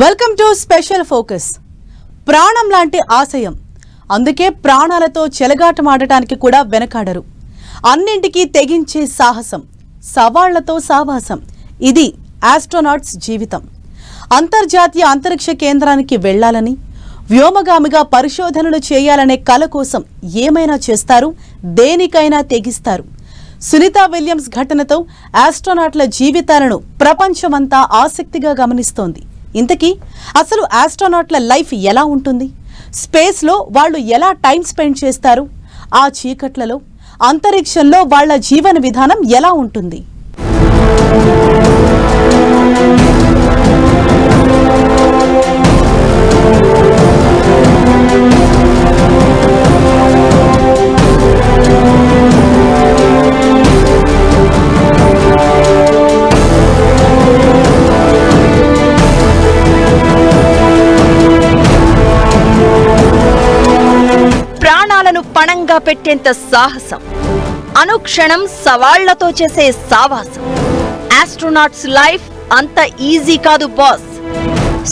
Welcome to special focus. ప్రాణం లాంటి ఆశయం, అందుకే ప్రాణాలతో చెలగాటమాడటానికి కూడా వెనకాడరు. అన్నింటికీ తెగించే సాహసం, సవాళ్లతో సావాసం. ఇది ఆస్ట్రోనాట్స్ జీవితం. అంతర్జాతీయ అంతరిక్ష కేంద్రానికి వెళ్లాలని, వ్యోమగామిగా పరిశోధనలు చేయాలనే కల కోసం ఏమైనా చేస్తారు, దేనికైనా తెగిస్తారు. సునీతా విలియమ్స్ ఘటనతో ఆస్ట్రోనాట్ల జీవితాలను ప్రపంచమంతా ఆసక్తిగా గమనిస్తోంది. ఇంతకీ అసలు ఆస్ట్రోనాట్ల లైఫ్ ఎలా ఉంటుంది? స్పేస్లో వాళ్ళు ఎలా టైం స్పెండ్ చేస్తారు? ఆ చీకట్లలో అంతరిక్షంలో వాళ్ళ జీవన విధానం ఎలా ఉంటుంది? పణంగా పెట్టేంత సాహసం, అనుక్షణం సవాళ్లతో చేసే సావాసం. ఆస్ట్రోనాట్స్ లైఫ్ అంత ఈజీ కాదు బాస్.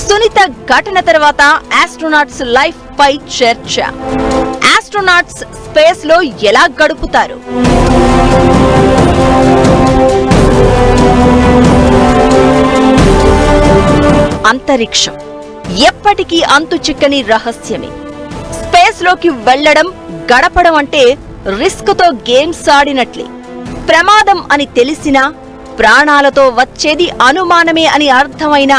సునీత ఘటన తర్వాత ఆస్ట్రోనాట్స్ లైఫ్ పై చర్చ. ఆస్ట్రోనాట్స్ స్పేస్ లో ఎలా గడుపుతారు? అంతరిక్షం ఎప్పటికీ అంతు చిక్కని రహస్యమే. స్పేస్ లోకి వెళ్లడం, గడపడం అంటే రిస్క్ తో గేమ్స్ ఆడినట్లే. ప్రమాదం అని తెలిసినా, ప్రాణాలతో వచ్చేది అనుమానమే అని అర్థమైనా,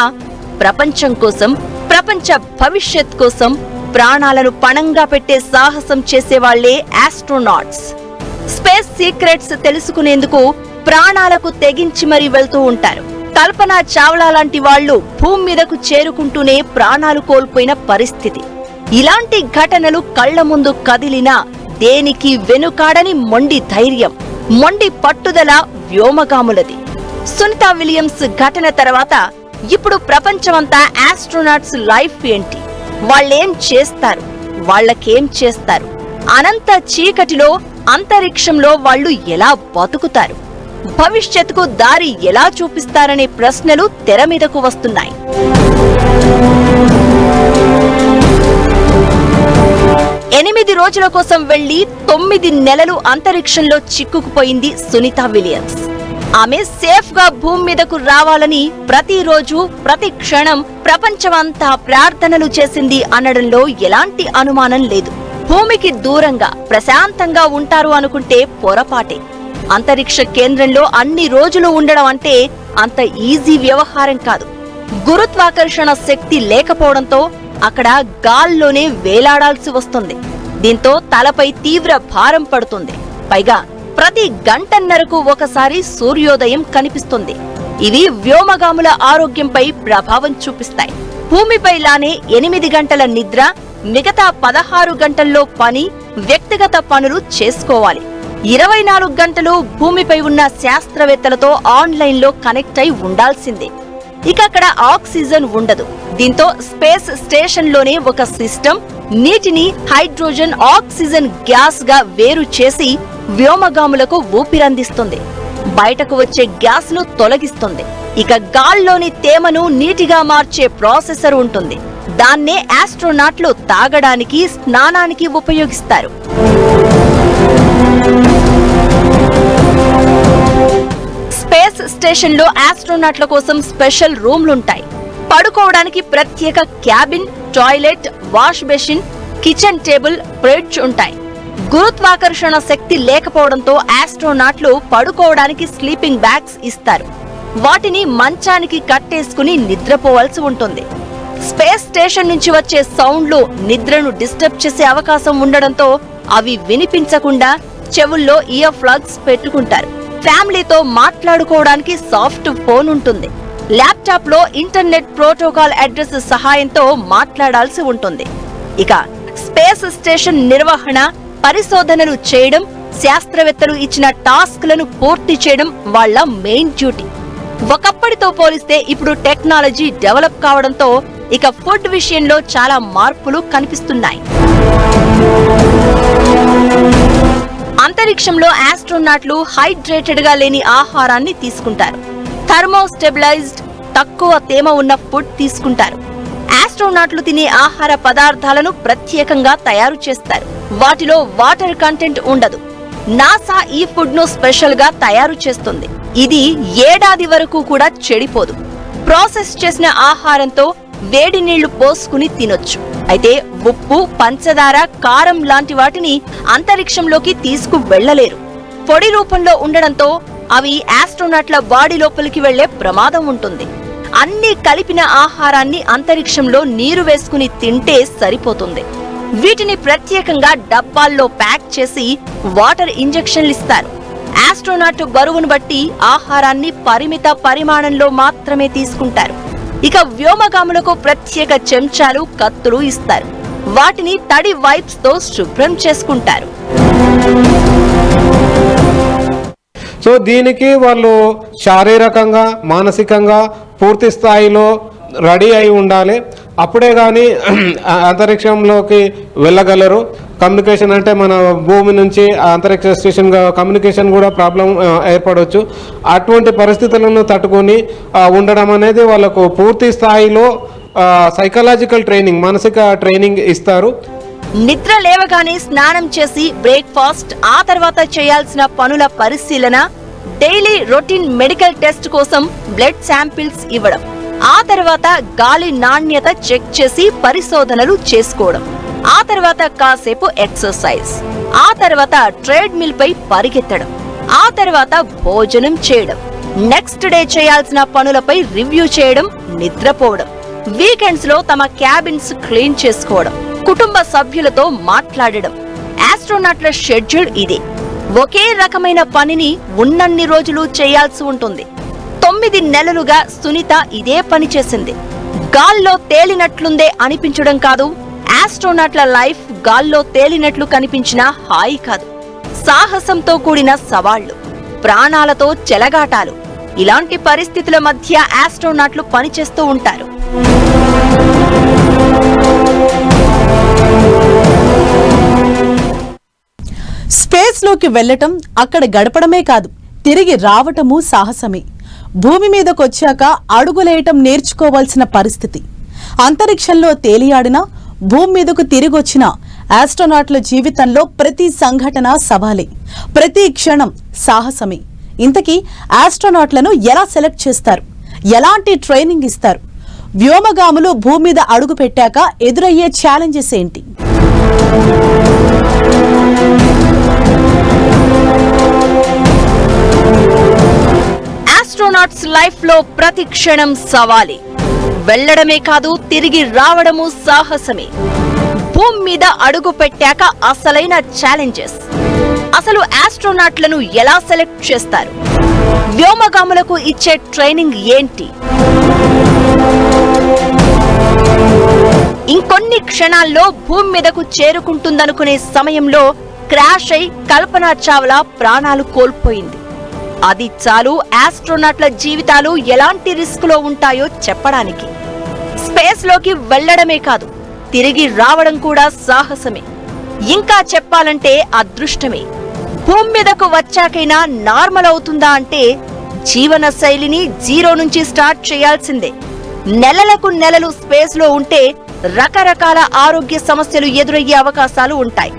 ప్రపంచం కోసం, ప్రపంచ భవిష్యత్ కోసం ప్రాణాలను పణంగా పెట్టే సాహసం చేసేవాళ్లే ఆస్ట్రోనాట్స్. స్పేస్ సీక్రెట్స్ తెలుసుకునేందుకు ప్రాణాలకు తెగించి మరీ వెళ్తూ ఉంటారు. కల్పనా చావ్లా లాంటి వాళ్లు భూమి మీదకు చేరుకుంటూనే ప్రాణాలు కోల్పోయిన పరిస్థితి. ఇలాంటి ఘటనలు కళ్ల ముందు కదిలినా దేనికి వెనుకాడని మొండి ధైర్యం, మొండి పట్టుదల వ్యోమగాములది. సునీతా విలియమ్స్ ఘటన తర్వాత ఇప్పుడు ప్రపంచమంతా ఆస్ట్రోనాట్స్ లైఫ్ ఏంటి, వాళ్ళేం చేస్తారు, వాళ్ళకేం చేస్తారు, అనంత చీకటిలో అంతరిక్షంలో వాళ్ళు ఎలా బతుకుతారు, భవిష్యత్తుకు దారి ఎలా చూపిస్తారనే ప్రశ్నలు తెర మీదకు వస్తున్నాయి. 8 రోజుల కోసం వెళ్లి 9 నెలలు అంతరిక్షంలో చిక్కుకుపోయింది సునీతా విలియమ్స్. ఆమె సేఫ్ గా భూమి మీదకు రావాలని ప్రతిరోజు, ప్రతి క్షణం ప్రపంచమంతా ప్రార్థనలు చేసింది అనడంలో ఎలాంటి అనుమానం లేదు. భూమికి దూరంగా ప్రశాంతంగా ఉంటారు అనుకుంటే పొరపాటే. అంతరిక్ష కేంద్రంలో అన్ని రోజులు ఉండడం అంటే అంత ఈజీ వ్యవహారం కాదు. గురుత్వాకర్షణ శక్తి లేకపోవడంతో అక్కడ గాల్లోనే వేలాడాల్సి వస్తుంది. దీంతో తలపై తీవ్ర భారం పడుతుంది. పైగా ప్రతి గంటన్నరకు ఒకసారి సూర్యోదయం కనిపిస్తుంది. ఇవి వ్యోమగాముల ఆరోగ్యంపై ప్రభావం చూపిస్తాయి. భూమిపైలానే 8 గంటల నిద్ర, మిగతా 16 గంటల్లో పని, వ్యక్తిగత పనులు చేసుకోవాలి. 24 గంటలు భూమిపై ఉన్న శాస్త్రవేత్తలతో ఆన్లైన్లో కనెక్ట్ అయి ఉండాల్సిందే. ఇక అక్కడ ఆక్సిజన్ ఉండదు. దీంతో స్పేస్ స్టేషన్ లోనే ఒక సిస్టమ్ నీటిని హైడ్రోజన్, ఆక్సిజన్ గ్యాస్ గా వేరు చేసి వ్యోమగాములకు ఊపిరందిస్తుంది. బయటకు వచ్చే గ్యాస్ ను తొలగిస్తుంది. ఇక గాల్లోని తేమను నీటిగా మార్చే ప్రాసెసర్ ఉంటుంది. దాన్నే ఆస్ట్రోనాట్లు తాగడానికి, స్నానానికి ఉపయోగిస్తారు. స్పేస్ స్టేషన్ లో ఆస్ట్రోనాట్ల కోసం స్పెషల్ రూమ్లుంటాయి. పడుకోవడానికి ప్రత్యేక cabin, toilet, wash basin, kitchen table, fridge ఉంటాయి. గురుత్వాకర్షణ శక్తి లేకపోవడంతో ఆస్ట్రోనాట్లు పడుకోవడానికి స్లీపింగ్ బ్యాగ్స్ ఇస్తారు. వాటిని మంచానికి కట్టేసుకుని నిద్రపోవాల్సి ఉంటుంది. స్పేస్ స్టేషన్ నుంచి వచ్చే సౌండ్లు నిద్రను డిస్టర్బ్ చేసే అవకాశం ఉండడంతో అవి వినిపించకుండా చెవుల్లో ఇయర్ ప్లగ్స్ పెట్టుకుంటారు. ఫ్యామిలీతో మాట్లాడుకోవడానికి సాఫ్ట్ ఫోన్ ఉంటుంది. ల్యాప్టాప్ లో ఇంటర్నెట్ ప్రోటోకాల్ అడ్రస్ సహాయంతో మాట్లాడాల్సి ఉంటుంది. ఇక స్పేస్ స్టేషన్ నిర్వహణ, పరిశోధనలు చేయడం, శాస్త్రవేత్తలు ఇచ్చిన టాస్క్లను పూర్తి చేయడం వాళ్ళ మెయిన్ డ్యూటీ. ఒకప్పటితో పోలిస్తే ఇప్పుడు టెక్నాలజీ డెవలప్ కావడంతో ఇక ఫుడ్ విషయంలో చాలా మార్పులు కనిపిస్తున్నాయి. అంతరిక్షంలో ఆస్ట్రోనాట్లు హైడ్రేటెడ్ గా లేని ఆహారాన్ని తీసుకుంటారు. థర్మోస్టెబిలైజ్డ్, తక్కువ తేమ ఉన్న ఫుడ్ తీసుకుంటారు. ఆస్ట్రోనాట్లు తినే ఆహార పదార్థాలను ప్రత్యేకంగా తయారు చేస్తారు. వాటిలో వాటర్ కంటెంట్ ఉండదు. నాసా ఈ ఫుడ్ ను స్పెషల్ గా తయారు చేస్తుంది. ఇది ఏడాది వరకు కూడా చెడిపోదు. ప్రాసెస్ చేసిన ఆహారంతో వేడి నీళ్లు పోసుకుని తినొచ్చు. అయితే ఉప్పు, పంచదార, కారం లాంటి వాటిని అంతరిక్షంలోకి తీసుకు వెళ్లలేరు. పొడి రూపంలో ఉండడంతో అవి ఆస్ట్రోనాట్ల బాడీ లోపలికి వెళ్లే ప్రమాదం ఉంటుంది. అన్ని కలిపిన ఆహారాన్ని అంతరిక్షంలో నీరు వేసుకుని తింటే సరిపోతుంది. వీటిని ప్రత్యేకంగా డబ్బాల్లో ప్యాక్ చేసి వాటర్ ఇంజెక్షన్లు ఇస్తారు. ఆస్ట్రోనాట్ బరువును బట్టి ఆహారాన్ని పరిమిత పరిమాణంలో మాత్రమే తీసుకుంటారు. ఇక వ్యోమగాములకు ప్రత్యేక చెంచాలు, కత్తులు ఇస్తారు. వాటిని తడి వైప్స్ తో శుభ్రం చేసుకుంటారు. సో దీనికి వాళ్ళు శారీరకంగా, మానసికంగా పూర్తి స్థాయిలో రెడీ అయి ఉండాలి. అప్పుడే కానీ అంతరిక్షంలోకి వెళ్ళగలరు. కమ్యూనికేషన్ అంటే మన భూమి నుంచి అంతరిక్ష స్టేషన్ కమ్యూనికేషన్ కూడా ప్రాబ్లం ఏర్పడవచ్చు. అటువంటి పరిస్థితులను తట్టుకొని ఉండడం అనేది వాళ్ళకు పూర్తి స్థాయిలో సైకలాజికల్ ట్రైనింగ్, మానసిక ట్రైనింగ్ ఇస్తారు. నిద్ర లేవగానే స్నానం చేసి బ్రేక్ఫాస్ట్, ఆ తర్వాత చేయాల్సిన పనుల పరిశీలన, డైలీ రొటీన్ మెడికల్ టెస్ట్ కోసం బ్లడ్ శాంపిల్స్ ఇవ్వడం, ఆ తర్వాత గాలి నాణ్యత చెక్ చేసి పరిశోధనలు చేసుకోవడం, ఆ తర్వాత కాసేపు ఎక్సర్సైజ్, ఆ తర్వాత ట్రెడ్ మిల్ పై పరిగెత్తడం, ఆ తర్వాత భోజనం చేయడం, నెక్స్ట్ డే చేయాల్సిన పనులపై రివ్యూ చేయడం, నిద్రపోవడం, వీకెండ్స్ లో తమ క్యాబిన్స్ క్లీన్ చేసుకోవడం, కుటుంబ సభ్యులతో మాట్లాడడం. ఆస్ట్రోనాట్ల షెడ్యూల్ ఇదే. ఒకే రకమైన పనిని ఉన్నన్ని రోజులు చేయాల్సి ఉంటుంది. 9 నెలలుగా సునీత ఇదే పని చేసింది. గాల్లో తేలినట్లుందే అనిపించడం కాదు, ఆస్ట్రోనాట్ల లైఫ్ గాల్లో తేలినట్లు కనిపించిన హాయి కాదు. సాహసంతో కూడిన సవాళ్లు, ప్రాణాలతో చెలగాటాలు, ఇలాంటి పరిస్థితుల మధ్య ఆస్ట్రోనాట్లు పనిచేస్తూ ఉంటారు. స్పేస్ లోకి వెళ్లటం, అక్కడ గడపడమే కాదు, తిరిగి రావటము సాహసమే. భూమి మీదకొచ్చాక అడుగులేయటం నేర్చుకోవాల్సిన పరిస్థితి. అంతరిక్షంలో తేలియాడినా, భూమి మీదకు తిరిగొచ్చిన ఆస్ట్రోనాట్ల జీవితంలో ప్రతి సంఘటన సవాలే, ప్రతి క్షణం సాహసమే. ఇంతకీ ఆస్ట్రోనాట్లను ఎలా సెలెక్ట్ చేస్తారు? ఎలాంటి ట్రైనింగ్ ఇస్తారు? వ్యోమగాములు భూమి మీద అడుగు పెట్టాక ఎదురయ్యే ఛాలెంజెస్ ఏంటి? ఆస్ట్రోనాట్స్ లైఫ్ లో ప్రతి క్షణం సవాలే. వెళ్లడమే కాదు, తిరిగి రావడము సాహసమే. భూమి మీద అడుగు పెట్టాక అసలైన ఛాలెంజెస్. అసలు ఆస్ట్రోనాట్లను ఎలా సెలెక్ట్ చేస్తారు? వ్యోమగాములకు ఇచ్చే ట్రైనింగ్ ఏంటి? ఇంకొన్ని క్షణాల్లో భూమి మీదకు చేరుకుంటుందనుకునే సమయంలో క్రాష్ అయి కల్పనా చావ్లా ప్రాణాలు కోల్పోయింది. అది చాలు ఆస్ట్రోనాట్ల జీవితాలు ఎలాంటి రిస్క్ లో ఉంటాయో చెప్పడానికి. స్పేస్ లోకి వెళ్లడమే కాదు, తిరిగి రావడం కూడా సాహసమే. ఇంకా చెప్పాలంటే అదృష్టమే. భూమి మీదకు వచ్చాకైనా నార్మల్ అవుతుందా అంటే జీవన శైలిని జీరో నుంచి స్టార్ట్ చేయాల్సిందే. నెలలకు నెలలు స్పేస్ లో ఉంటే రకరకాల ఆరోగ్య సమస్యలు ఎదురయ్యే అవకాశాలు ఉంటాయి.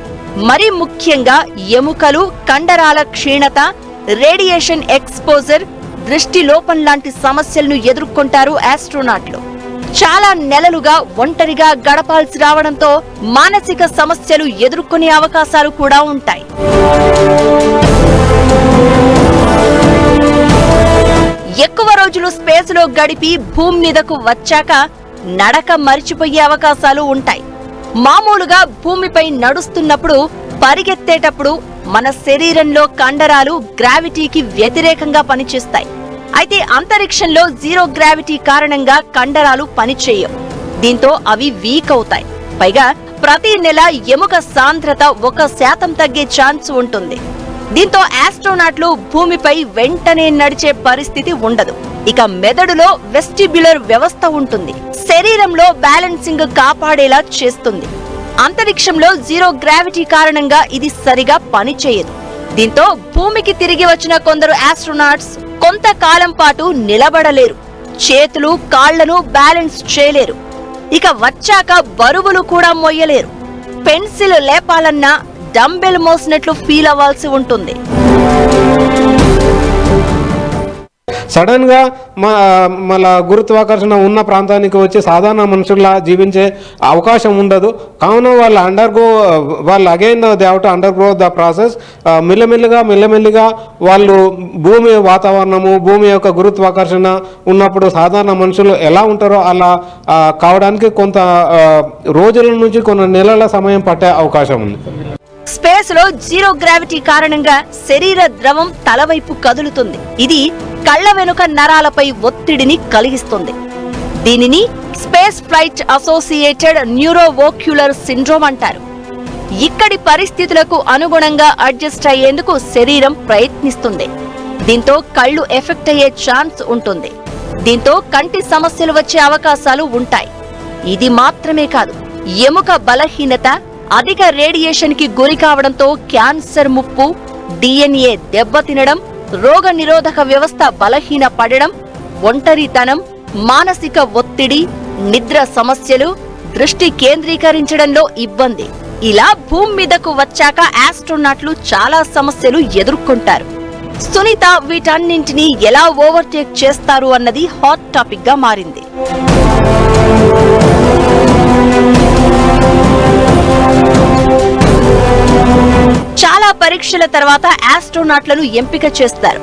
మరి ముఖ్యంగా ఎముకలు, కండరాల క్షీణత, రేడియేషన్ ఎక్స్పోజర్, దృష్టి లోపం లాంటి సమస్యలను ఎదుర్కొంటారు ఆస్ట్రోనాట్లు. చాలా నెలలుగా ఒంటరిగా గడపాల్సి రావడంతో మానసిక సమస్యలు ఎదుర్కొనే అవకాశాలు కూడా ఉంటాయి. ఎక్కువ రోజులు స్పేస్ లో గడిపి భూమి మీదకు వచ్చాక నడక మరిచిపోయే అవకాశాలు ఉంటాయి. మామూలుగా భూమిపై నడుస్తున్నప్పుడు, పరిగెత్తేటప్పుడు మన శరీరంలో కండరాలు గ్రావిటీకి వ్యతిరేకంగా పనిచేస్తాయి. అయితే అంతరిక్షంలో జీరో గ్రావిటీ కారణంగా కండరాలు పనిచేయవు. దీంతో అవి వీక్ అవుతాయి. పైగా ప్రతి నెల ఎముక సాంద్రత 1% తగ్గే ఛాన్స్ ఉంటుంది. దీంతో ఆస్ట్రోనాట్లు భూమిపై వెంటనే నడిచే పరిస్థితి ఉండదు. ఇక మెదడులో వెస్టిబ్యులర్ వ్యవస్థ ఉంటుంది. శరీరంలో బ్యాలెన్సింగ్ కాపాడేలా చేస్తుంది. అంతరిక్షంలో జీరో గ్రావిటీ కారణంగా ఇది సరిగా పనిచేయదు. దీంతో భూమికి తిరిగి వచ్చిన కొందరు ఆస్ట్రోనాట్స్ కొంతకాలం పాటు నిలబడలేరు. చేతులు, కాళ్లను బ్యాలెన్స్ చేయలేరు. ఇక వచ్చాక బరువులు కూడా మోయలేరు. పెన్సిల్ లేపాలన్నా డంబెల్ మోసినట్లు ఫీల్ అవ్వాల్సి ఉంటుంది. సడన్ గా మళ్ళా గురుత్వాకర్షణ ఉన్న ప్రాంతానికి వచ్చి సాధారణ మనుషుల్లా జీవించే అవకాశం ఉండదు. కావున వాళ్ళు again they have to undergo the process. మెల్లమెల్లిగా వాళ్ళు భూమి వాతావరణము, భూమి యొక్క గురుత్వాకర్షణ ఉన్నప్పుడు సాధారణ మనుషులు ఎలా ఉంటారో అలా కావడానికి కొంత రోజుల నుంచి కొన్ని నెలల సమయం పట్టే అవకాశం ఉంది. స్పేస్ లో జీరో గ్రావిటీ కారణంగా శరీర ద్రవం తలవైపు కదులుతుంది. ఇది కళ్ల వెనుక నరాలపై ఒత్తిడిని కలిగిస్తుంది. దీనిని స్పేస్ ఫ్లైట్ అసోసియేటెడ్ న్యూరోవోక్యులర్ సిండ్రోమ్ అంటారు. ఇక్కడి పరిస్థితులకు అనుగుణంగా అడ్జస్ట్ అయ్యేందుకు శరీరం ప్రయత్నిస్తుంది. దీంతో కళ్ళు ఎఫెక్ట్ అయ్యే ఛాన్స్ ఉంటుంది. దీంతో కంటి సమస్యలు వచ్చే అవకాశాలు ఉంటాయి. ఇది మాత్రమే కాదు, ఎముక బలహీనత, అధిక రేడియేషన్ కి గురి కావడంతో క్యాన్సర్ ముప్పు, DNA దెబ్బతినడం, రోగ నిరోధక వ్యవస్థ బలహీన పడడం, ఒంటరితనం, మానసిక ఒత్తిడి, నిద్ర సమస్యలు, దృష్టి కేంద్రీకరించడంలో ఇబ్బంది, ఇలా భూమి మీదకు వచ్చాక ఆస్ట్రోనాట్లు చాలా సమస్యలు ఎదుర్కొంటారు. సునీత వీటన్నింటినీ ఎలా ఓవర్టేక్ చేస్తారు అన్నది హాట్ టాపిక్ గా మారింది. చాలా పరీక్షల తర్వాత ఆస్ట్రోనాట్లను ఎంపిక చేస్తారు.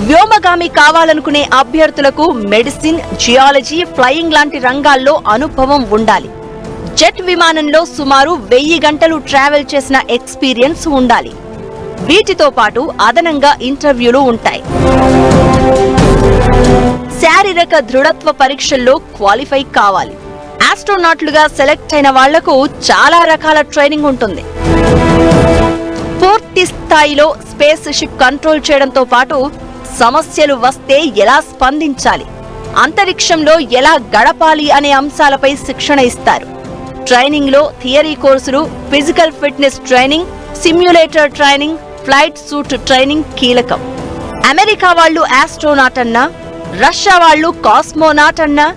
వ్యోమగామి కావాలనుకునే అభ్యర్థులకు మెడిసిన్, జియాలజీ, ఫ్లయింగ్ లాంటి రంగాల్లో అనుభవం ఉండాలి. జెట్ విమానంలో సుమారు 1000 గంటలు ట్రావెల్ చేసిన ఎక్స్పీరియన్స్ ఉండాలి. వీటితో పాటు అదనంగా ఇంటర్వ్యూలు ఉంటాయి. శారీరక దృఢత్వ పరీక్షల్లో క్వాలిఫై కావాలి. ఆస్ట్రోనాట్లుగా సెలెక్ట్ అయిన వాళ్లకు చాలా రకాల ట్రైనింగ్ ఉంటుంది. పూర్తి స్థాయిలో స్పేస్ షిప్ కంట్రోల్ చేయడంతో పాటు సమస్యలు వస్తే ఎలా స్పందించాలి, అంతరిక్షంలో ఎలా గడపాలి అనే అంశాలపై శిక్షణ ఇస్తారు. ట్రైనింగ్ లో థియరీ కోర్సులు, physical fitness training, simulator training, flight suit training కీలకం. అమెరికా వాళ్లు ఆస్ట్రోనాట్ అన్నా, రష్యా వాళ్లు కాస్మోనాట్ అన్నా,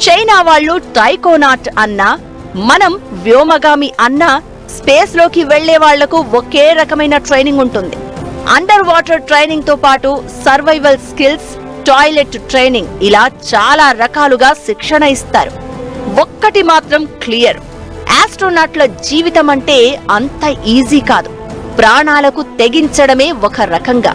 చైనా వాళ్లు టైకోనాట్ అన్నా, మనం వ్యోమగామి అన్నా, స్పేస్ లోకి వెళ్లే వాళ్లకు ఒకే రకమైన ట్రైనింగ్ ఉంటుంది. అండర్ వాటర్ ట్రైనింగ్ తో పాటు సర్వైవల్ స్కిల్స్, టాయిలెట్ ట్రైనింగ్, ఇలా చాలా రకాలుగా శిక్షణ ఇస్తారు. ఒక్కటి మాత్రం క్లియర్, ఆస్ట్రోనాట్ల జీవితం అంటే అంత ఈజీ కాదు. ప్రాణాలకు తెగించడమే ఒక రకంగా.